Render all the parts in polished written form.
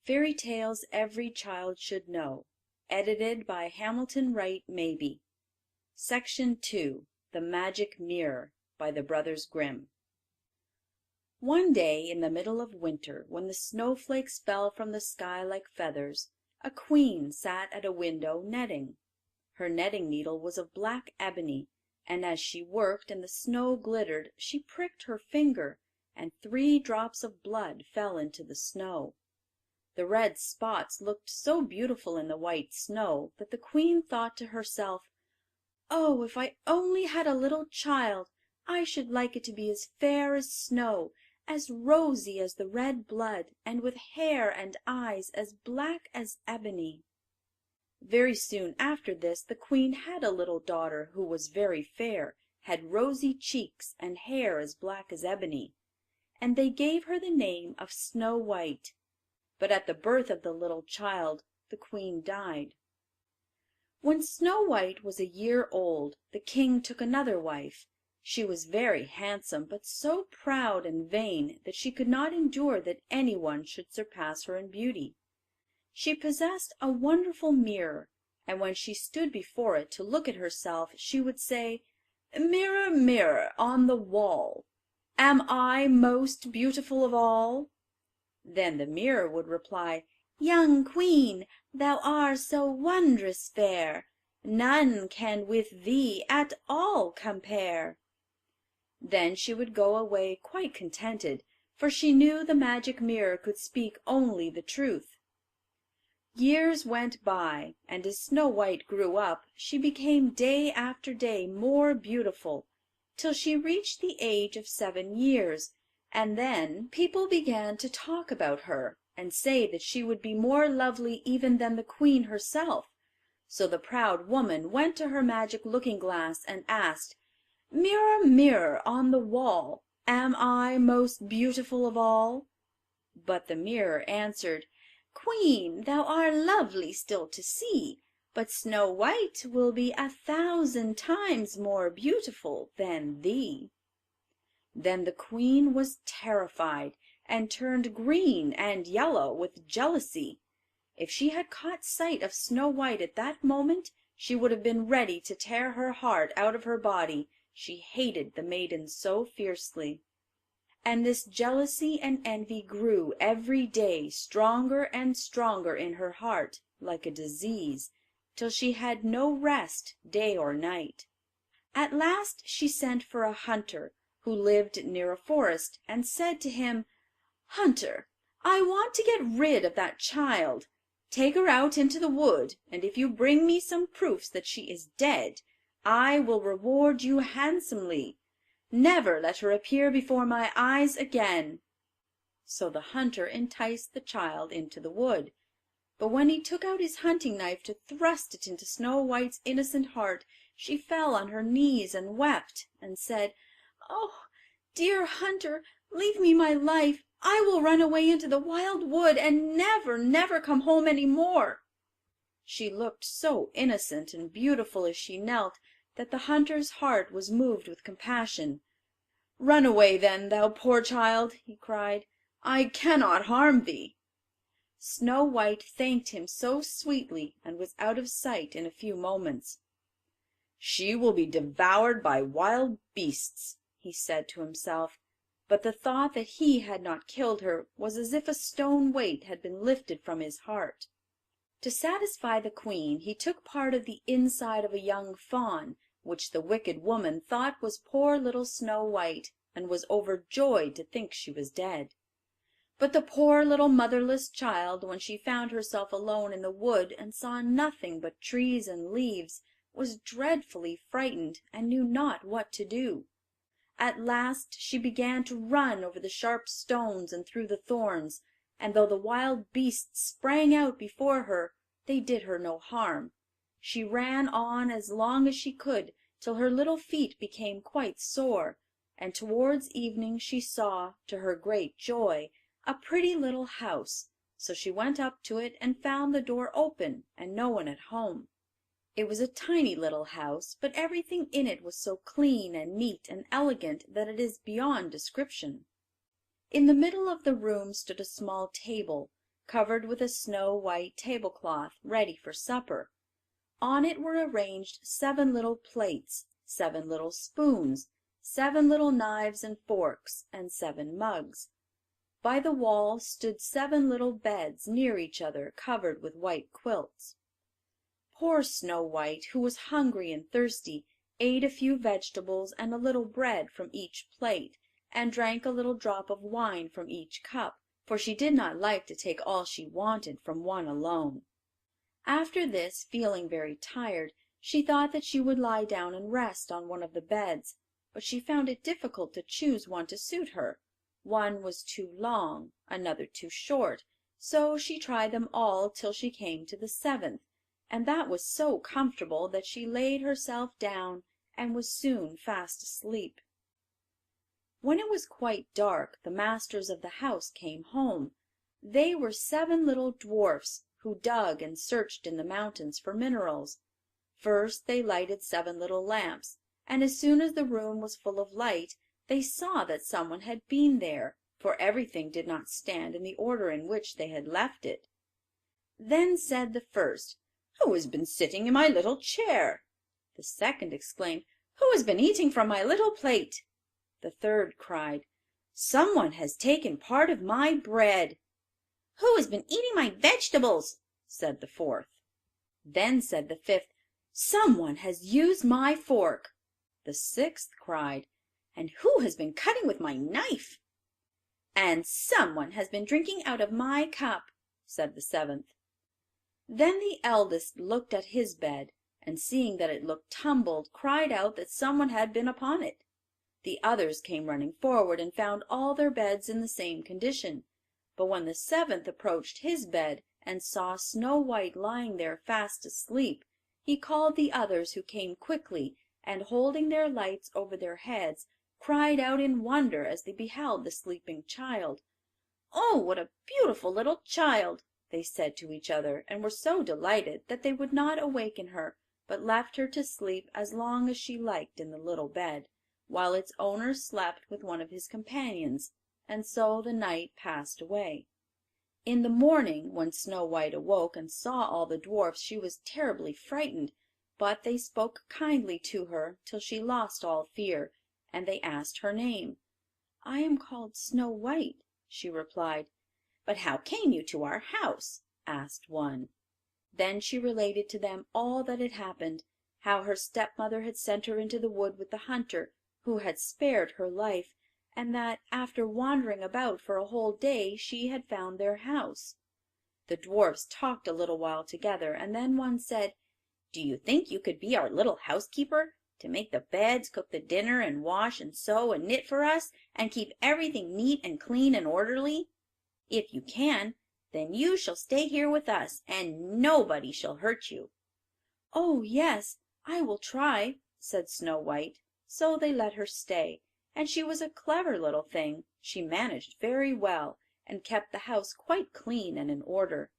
Fairy Tales Every Child Should Know. Edited by Hamilton Wright Mabie. Section 2. The Magic Mirror. By the Brothers Grimm. One day in the middle of winter, when the snowflakes fell from the sky like feathers, a queen sat at a window netting. Her netting needle was of black ebony, and as she worked and the snow glittered, she pricked her finger, and 3 drops of blood fell into the snow. The red spots looked so beautiful in the white snow that the queen thought to herself, "Oh, if I only had a little child, I should like it to be as fair as snow, as rosy as the red blood, and with hair and eyes as black as ebony." Very soon after this the queen had a little daughter who was very fair, had rosy cheeks, and hair as black as ebony, and they gave her the name of Snow White. But at the birth of the little child the queen died. When Snow White was a year old the king took another wife. She was very handsome, but so proud and vain that she could not endure that anyone should surpass her in beauty. She possessed a wonderful mirror, and when she stood before it to look at herself she would say, "Mirror, mirror on the wall, am I most beautiful of all?" Then the mirror would reply, "Young queen, thou art so wondrous fair, none can with thee at all compare." Then she would go away quite contented, for she knew the magic mirror could speak only the truth. Years went by, and as Snow White grew up she became day after day more beautiful, till she reached the age of 7 years, and then people began to talk about her, and say that she would be more lovely even than the queen herself. So the proud woman went to her magic looking glass and asked, "Mirror, mirror on the wall, am I most beautiful of all?" But the mirror answered, "Queen, thou art lovely still to see, but Snow White will be 1,000 times more beautiful than thee." Then the queen was terrified, and turned green and yellow with jealousy. If she had caught sight of Snow White at that moment she would have been ready to tear her heart out of her body, she hated the maiden so fiercely. And this jealousy and envy grew every day stronger and stronger in her heart, like a disease, till she had no rest day or night. At last she sent for a hunter who lived near a forest, and said to him, "Hunter, I want to get rid of that child. Take her out into the wood, and if you bring me some proofs that she is dead, I will reward you handsomely. Never let her appear before my eyes again." So the hunter enticed the child into the wood, but when he took out his hunting knife to thrust it into Snow White's innocent heart, she fell on her knees and wept, and said, "Oh, dear hunter, leave me my life. I will run away into the wild wood, and never, never come home any more." She looked so innocent and beautiful as she knelt that the hunter's heart was moved with compassion. "Run away then, thou poor child," he cried. "I cannot harm thee." Snow White thanked him so sweetly, and was out of sight in a few moments. "She will be devoured by wild beasts," he said to himself, but the thought that he had not killed her was as if a stone weight had been lifted from his heart. To satisfy the queen he took part of the inside of a young fawn, which the wicked woman thought was poor little Snow White, and was overjoyed to think she was dead. But the poor little motherless child, when she found herself alone in the wood and saw nothing but trees and leaves, was dreadfully frightened, and knew not what to do. At last she began to run over the sharp stones and through the thorns, and though the wild beasts sprang out before her, they did her no harm. She ran on as long as she could, till her little feet became quite sore, and towards evening she saw, to her great joy, a pretty little house, so she went up to it and found the door open and no one at home. It was a tiny little house, but everything in it was so clean and neat and elegant that it is beyond description. In the middle of the room stood a small table, covered with a snow-white tablecloth, ready for supper. On it were arranged 7 little plates, 7 little spoons, 7 little knives and forks, and 7 mugs. By the wall stood 7 little beds near each other, covered with white quilts. Poor Snow White, who was hungry and thirsty, ate a few vegetables and a little bread from each plate, and drank a little drop of wine from each cup, for she did not like to take all she wanted from one alone. After this, feeling very tired, she thought that she would lie down and rest on one of the beds, but she found it difficult to choose one to suit her. One was too long, another too short, so she tried them all till she came to the 7th, and that was so comfortable that she laid herself down and was soon fast asleep. When it was quite dark, the masters of the house came home. They were 7 little dwarfs, who dug and searched in the mountains for minerals. First they lighted 7 little lamps, and as soon as the room was full of light, they saw that someone had been there, for everything did not stand in the order in which they had left it. Then said the first, "Who has been sitting in my little chair?" The second exclaimed, "Who has been eating from my little plate?" The third cried, "Someone has taken part of my bread." "Who has been eating my vegetables?" said the fourth. Then said the fifth, "Someone has used my fork." The sixth cried, "And who has been cutting with my knife?" "And someone has been drinking out of my cup," said the seventh. Then the eldest looked at his bed, and seeing that it looked tumbled, cried out that someone had been upon it. The others came running forward, and found all their beds in the same condition. But when the seventh approached his bed, and saw Snow White lying there fast asleep, he called the others, who came quickly, and holding their lights over their heads, cried out in wonder as they beheld the sleeping child. "Oh, what a beautiful little child!" they said to each other, and were so delighted that they would not awaken her, but left her to sleep as long as she liked in the little bed, while its owner slept with one of his companions, and so the night passed away. In the morning, when Snow White awoke and saw all the dwarfs, she was terribly frightened, but they spoke kindly to her till she lost all fear, and they asked her name. "I am called Snow White," she replied. "But how came you to our house?" asked one. Then she related to them all that had happened, how her stepmother had sent her into the wood with the hunter, who had spared her life, and that, after wandering about for a whole day, she had found their house. The dwarfs talked a little while together, and then one said, "Do you think you could be our little housekeeper, to make the beds, cook the dinner, and wash and sew and knit for us, and keep everything neat and clean and orderly? If you can, then you shall stay here with us, and nobody shall hurt you." "Oh, yes, I will try," said Snow White. So they let her stay, and she was a clever little thing. She managed very well, and kept the house quite clean and in order.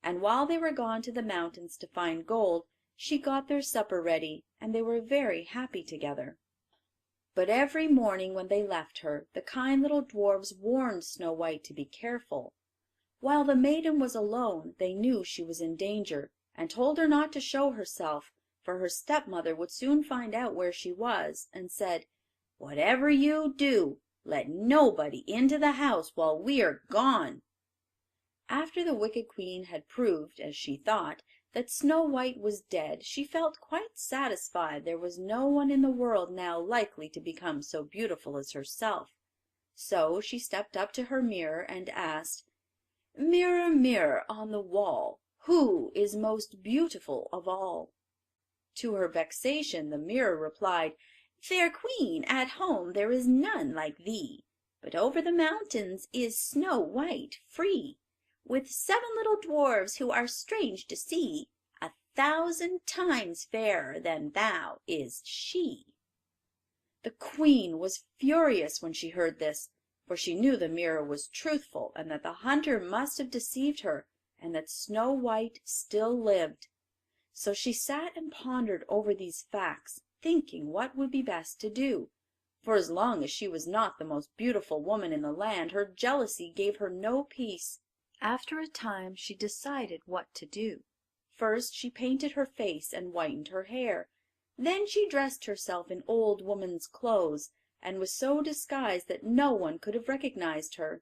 And while they were gone to the mountains to find gold, she got their supper ready, and they were very happy together. But every morning when they left her, the kind little dwarfs warned Snow White to be careful. While the maiden was alone, they knew she was in danger, and told her not to show herself, for her stepmother would soon find out where she was, and said, "Whatever you do, let nobody into the house while we are gone." After the wicked queen had proved, as she thought, that Snow White was dead, she felt quite satisfied there was no one in the world now likely to become so beautiful as herself. So she stepped up to her mirror and asked, "Mirror, mirror on the wall, who is most beautiful of all?" To her vexation the mirror replied, "Fair queen, at home there is none like thee, but over the mountains is Snow White free, with 7 little dwarfs who are strange to see. 1,000 times fairer than thou is she." The queen was furious when she heard this, for she knew the mirror was truthful, and that the hunter must have deceived her, and that Snow White still lived. So she sat and pondered over these facts, thinking what would be best to do, for as long as she was not the most beautiful woman in the land, her jealousy gave her no peace. After a time she decided what to do. First she painted her face and whitened her hair. Then she dressed herself in old woman's clothes, and was so disguised that no one could have recognized her.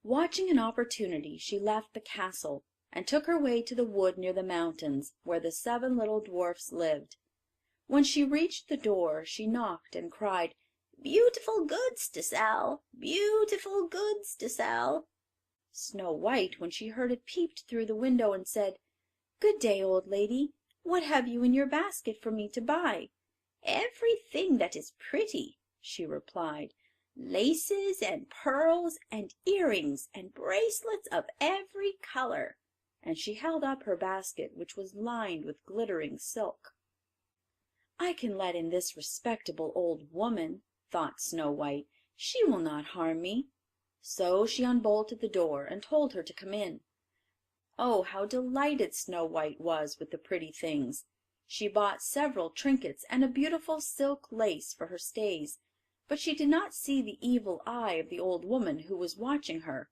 Watching an opportunity, she left the castle, and took her way to the wood near the mountains, where the seven little dwarfs lived. When she reached the door, she knocked and cried, "Beautiful goods to sell! Beautiful goods to sell!" Snow White, when she heard it, peeped through the window and said, "Good day, old lady. What have you in your basket for me to buy?" "Everything that is pretty," she replied. "Laces and pearls and earrings and bracelets of every color." And she held up her basket, which was lined with glittering silk. "I can let in this respectable old woman," thought Snow White. "She will not harm me." So she unbolted the door and told her to come in. Oh, how delighted Snow White was with the pretty things! She bought several trinkets and a beautiful silk lace for her stays, but she did not see the evil eye of the old woman who was watching her.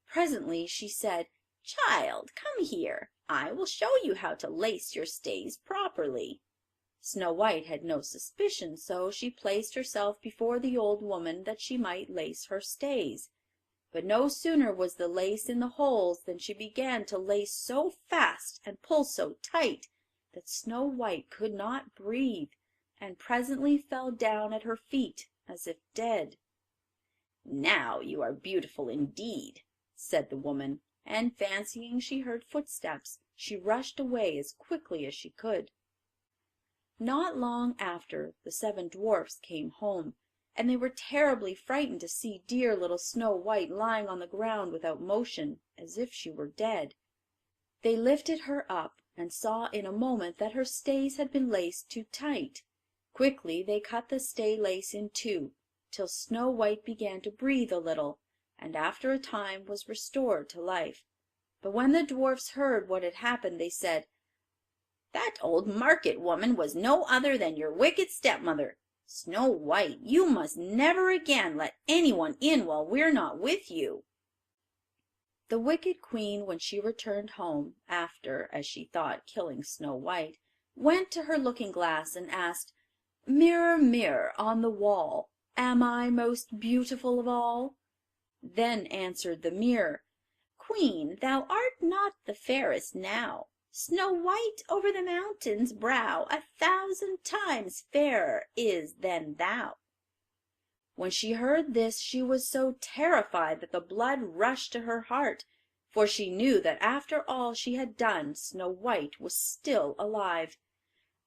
Presently she said, "Child, come here. I will show you how to lace your stays properly." Snow White had no suspicion, so she placed herself before the old woman that she might lace her stays. But no sooner was the lace in the holes than she began to lace so fast and pull so tight that Snow White could not breathe, and presently fell down at her feet as if dead. "Now you are beautiful indeed," said the woman, and fancying she heard footsteps, she rushed away as quickly as she could. Not long after the seven dwarfs came home, and they were terribly frightened to see dear little Snow White lying on the ground without motion, as if she were dead. They lifted her up, and saw in a moment that her stays had been laced too tight. Quickly they cut the stay lace in two, till Snow White began to breathe a little, and after a time was restored to life. But when the dwarfs heard what had happened, they said, "That old market woman was no other than your wicked stepmother. Snow White, you must never again let anyone in while we're not with you." The wicked queen, when she returned home, after, as she thought, killing Snow White, went to her looking glass and asked, "Mirror, mirror on the wall, am I most beautiful of all?" Then answered the mirror, "Queen, thou art not the fairest now. Snow White over the mountain's brow 1,000 times fairer is than thou." When she heard this she was so terrified that the blood rushed to her heart, for she knew that after all she had done Snow White was still alive.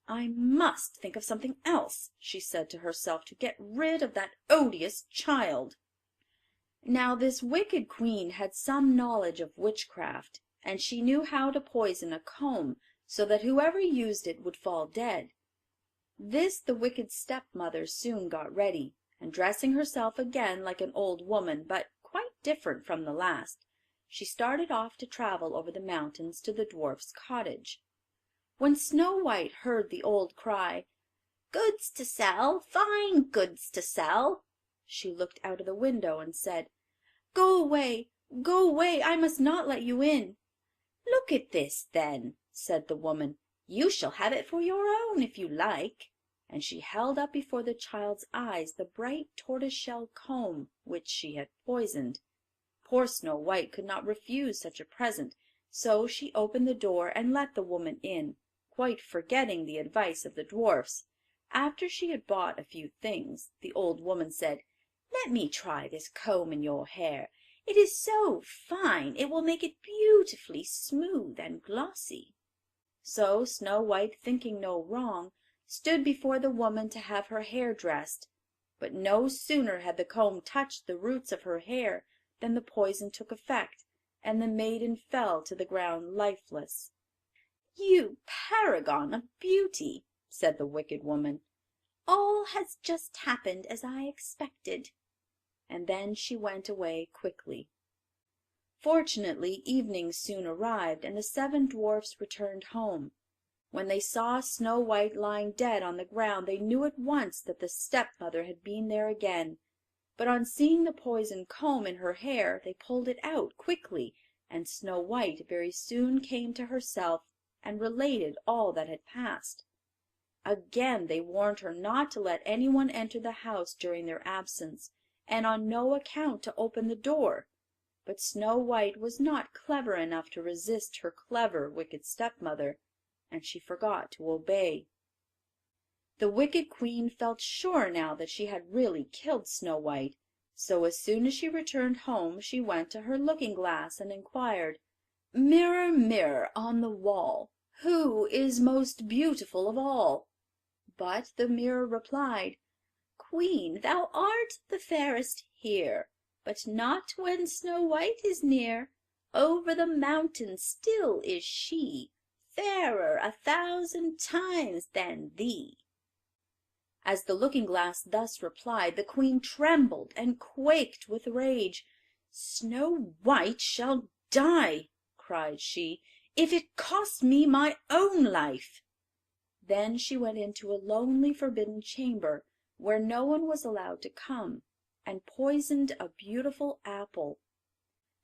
"I must think of something else," she said to herself, "to get rid of that odious child." Now this wicked queen had some knowledge of witchcraft, and she knew how to poison a comb so that whoever used it would fall dead. This the wicked stepmother soon got ready, and dressing herself again like an old woman, but quite different from the last, she started off to travel over the mountains to the dwarf's cottage. When Snow White heard the old cry, "Goods to sell, fine goods to sell," she looked out of the window and said, "Go away, go away, I must not let you in." "Look at this, then," said the woman. "You shall have it for your own, if you like." And she held up before the child's eyes the bright tortoiseshell comb which she had poisoned. Poor Snow White could not refuse such a present, so she opened the door and let the woman in, quite forgetting the advice of the dwarfs. After she had bought a few things, the old woman said, "Let me try this comb in your hair. It is so fine it will make it beautifully smooth and glossy." So Snow White, thinking no wrong, stood before the woman to have her hair dressed. But no sooner had the comb touched the roots of her hair than the poison took effect, and the maiden fell to the ground lifeless. "You paragon of beauty," said the wicked woman, "all has just happened as I expected." And then she went away quickly. Fortunately evening soon arrived, and the seven dwarfs returned home. When they saw Snow White lying dead on the ground they knew at once that the stepmother had been there again, but on seeing the poisoned comb in her hair they pulled it out quickly, and Snow White very soon came to herself and related all that had passed. Again they warned her not to let anyone enter the house during their absence, and on no account to open the door. But Snow White was not clever enough to resist her clever, wicked stepmother, and she forgot to obey. The wicked queen felt sure now that she had really killed Snow White, so as soon as she returned home she went to her looking-glass and inquired, "Mirror, mirror on the wall, who is most beautiful of all?" But the mirror replied, "Queen, thou art the fairest here, but not when Snow White is near. Over the mountain still is she, fairer 1,000 times than thee." As the looking-glass thus replied, the queen trembled and quaked with rage. "Snow White shall die," cried she, "if it costs me my own life." Then she went into a lonely, forbidden chamber, where no one was allowed to come, and poisoned a beautiful apple.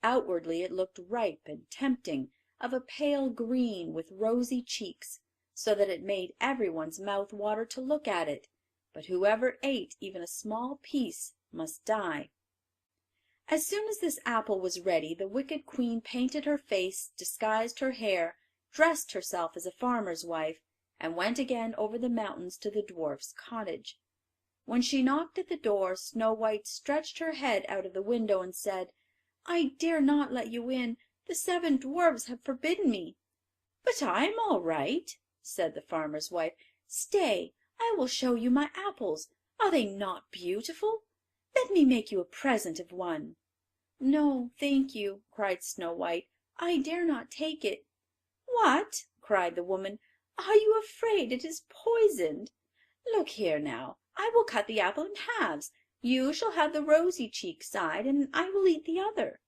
Outwardly it looked ripe and tempting, of a pale green, with rosy cheeks, so that it made everyone's mouth water to look at it, but whoever ate even a small piece must die. As soon as this apple was ready, the wicked queen painted her face, disguised her hair, dressed herself as a farmer's wife, and went again over the mountains to the dwarf's cottage. When she knocked at the door, Snow White stretched her head out of the window and said, "I dare not let you in. The 7 dwarfs have forbidden me." "But I am all right," said the farmer's wife. "Stay, I will show you my apples. Are they not beautiful? Let me make you a present of one." "No, thank you," cried Snow White. "I dare not take it." "What!" cried the woman. "Are you afraid it is poisoned? Look here now, I will cut the apple in halves. You shall have the rosy cheek side, and I will eat the other."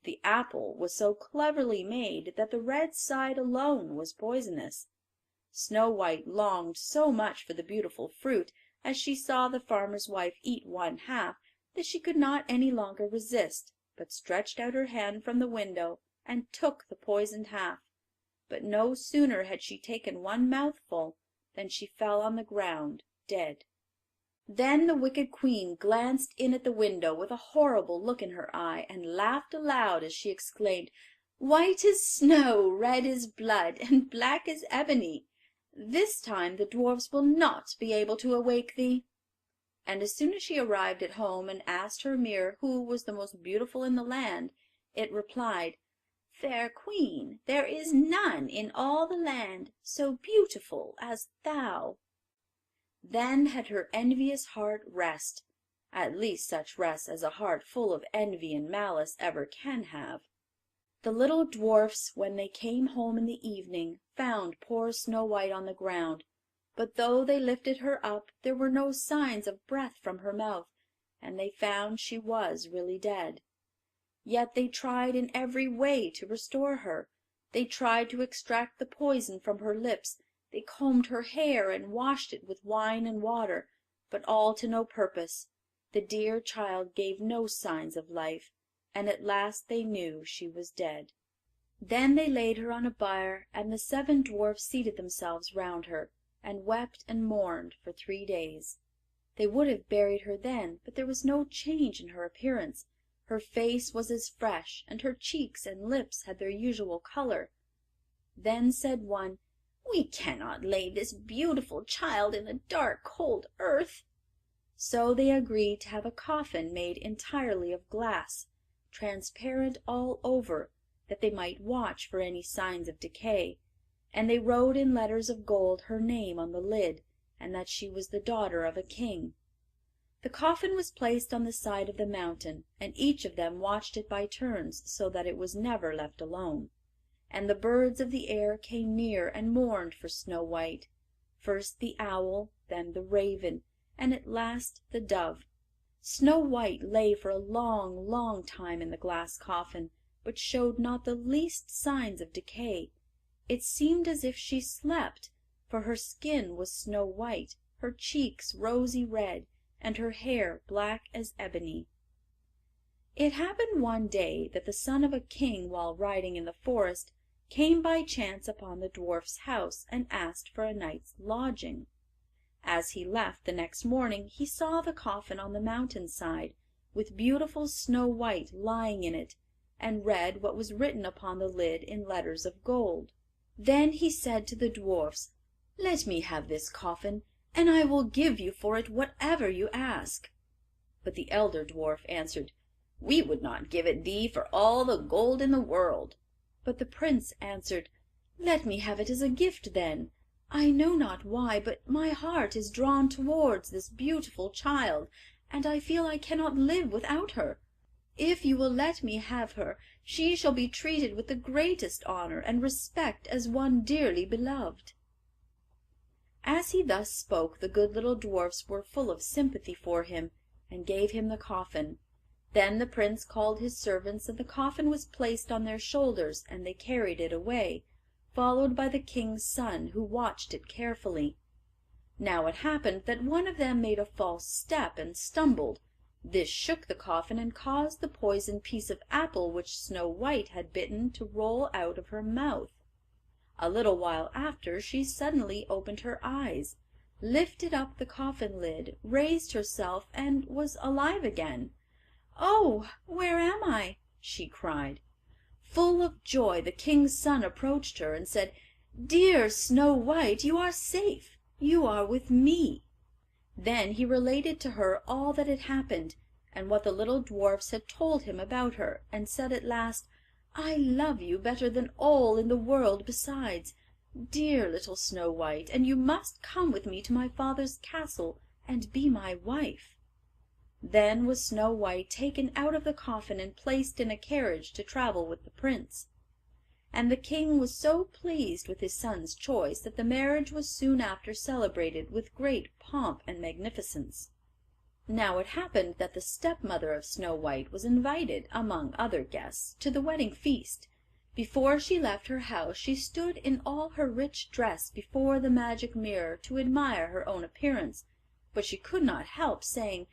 The apple was so cleverly made that the red side alone was poisonous. Snow White longed so much for the beautiful fruit, as she saw the farmer's wife eat one half, that she could not any longer resist, but stretched out her hand from the window and took the poisoned half. But no sooner had she taken one mouthful than she fell on the ground dead. Then the wicked queen glanced in at the window with a horrible look in her eye, and laughed aloud as she exclaimed, "White as snow, red as blood, and black as ebony! This time the dwarfs will not be able to awake thee." And as soon as she arrived at home and asked her mirror who was the most beautiful in the land, it replied, "Fair queen, there is none in all the land so beautiful as thou." Then had her envious heart rest, at least such rest as a heart full of envy and malice ever can have. The little dwarfs, when they came home in the evening, found poor Snow White on the ground, but though they lifted her up, there were no signs of breath from her mouth, and they found she was really dead. Yet they tried in every way to restore her. They tried to extract the poison from her lips. They combed her hair and washed it with wine and water, but all to no purpose. The dear child gave no signs of life, and at last they knew she was dead. Then they laid her on a bier, and the 7 dwarfs seated themselves round her, and wept and mourned for 3 days. They would have buried her then, but there was no change in her appearance. Her face was as fresh, and her cheeks and lips had their usual color. Then said one, "We cannot lay this beautiful child in the dark, cold earth." So they agreed to have a coffin made entirely of glass, transparent all over, that they might watch for any signs of decay, and they wrote in letters of gold her name on the lid, and that she was the daughter of a king. The coffin was placed on the side of the mountain, and each of them watched it by turns, so that it was never left alone. And the birds of the air came near and mourned for Snow White, first the owl, then the raven, and at last the dove. Snow White lay for a long, long time in the glass coffin, but showed not the least signs of decay. It seemed as if she slept, for her skin was snow white, her cheeks rosy red, and her hair black as ebony. It happened one day that the son of a king, while riding in the forest, came by chance upon the dwarf's house and asked for a night's lodging. As he left the next morning he saw the coffin on the mountain side, with beautiful Snow White lying in it, and read what was written upon the lid in letters of gold. Then he said to the dwarfs, "Let me have this coffin, and I will give you for it whatever you ask." But the elder dwarf answered, "We would not give it thee for all the gold in the world." But the prince answered, "Let me have it as a gift then. I know not why, but my heart is drawn towards this beautiful child, and I feel I cannot live without her. If you will let me have her, she shall be treated with the greatest honor and respect as one dearly beloved." As he thus spoke, the good little dwarfs were full of sympathy for him, and gave him the coffin. Then the prince called his servants, and the coffin was placed on their shoulders, and they carried it away, followed by the king's son, who watched it carefully. Now it happened that one of them made a false step and stumbled. This shook the coffin and caused the poisoned piece of apple which Snow White had bitten to roll out of her mouth. A little while after she suddenly opened her eyes, lifted up the coffin lid, raised herself, and was alive again. "Oh, where am I?" she cried. Full of joy the king's son approached her and said, "Dear Snow White, you are safe. You are with me." Then he related to her all that had happened, and what the little dwarfs had told him about her, and said at last, "I love you better than all in the world besides, dear little Snow White, and you must come with me to my father's castle and be my wife." Then was Snow White taken out of the coffin and placed in a carriage to travel with the prince. And the king was so pleased with his son's choice that the marriage was soon after celebrated with great pomp and magnificence. Now it happened that the stepmother of Snow White was invited, among other guests, to the wedding feast. Before she left her house she stood in all her rich dress before the magic mirror to admire her own appearance, but she could not help saying,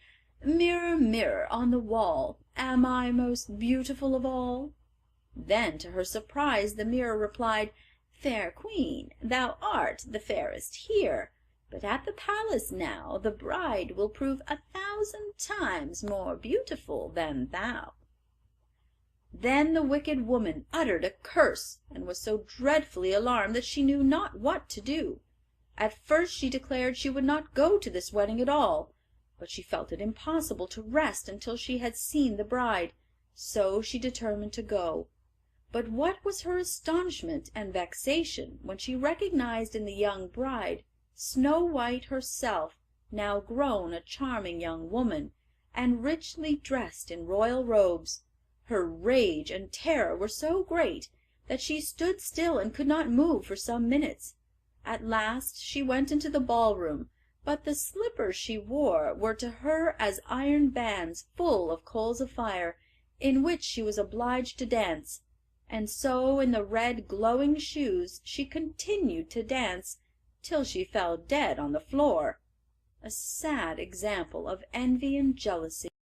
"Mirror, mirror on the wall, am I most beautiful of all?" Then, to her surprise, the mirror replied, "Fair queen, thou art the fairest here, but at the palace now the bride will prove 1,000 times more beautiful than thou." Then the wicked woman uttered a curse, and was so dreadfully alarmed that she knew not what to do. At first she declared she would not go to this wedding at all, but she felt it impossible to rest until she had seen the bride, so she determined to go. But what was her astonishment and vexation when she recognized in the young bride Snow White herself, now grown a charming young woman, and richly dressed in royal robes. Her rage and terror were so great that she stood still and could not move for some minutes. At last she went into the ballroom, but the slippers she wore were to her as iron bands full of coals of fire, in which she was obliged to dance, and so in the red glowing shoes she continued to dance till she fell dead on the floor. A sad example of envy and jealousy.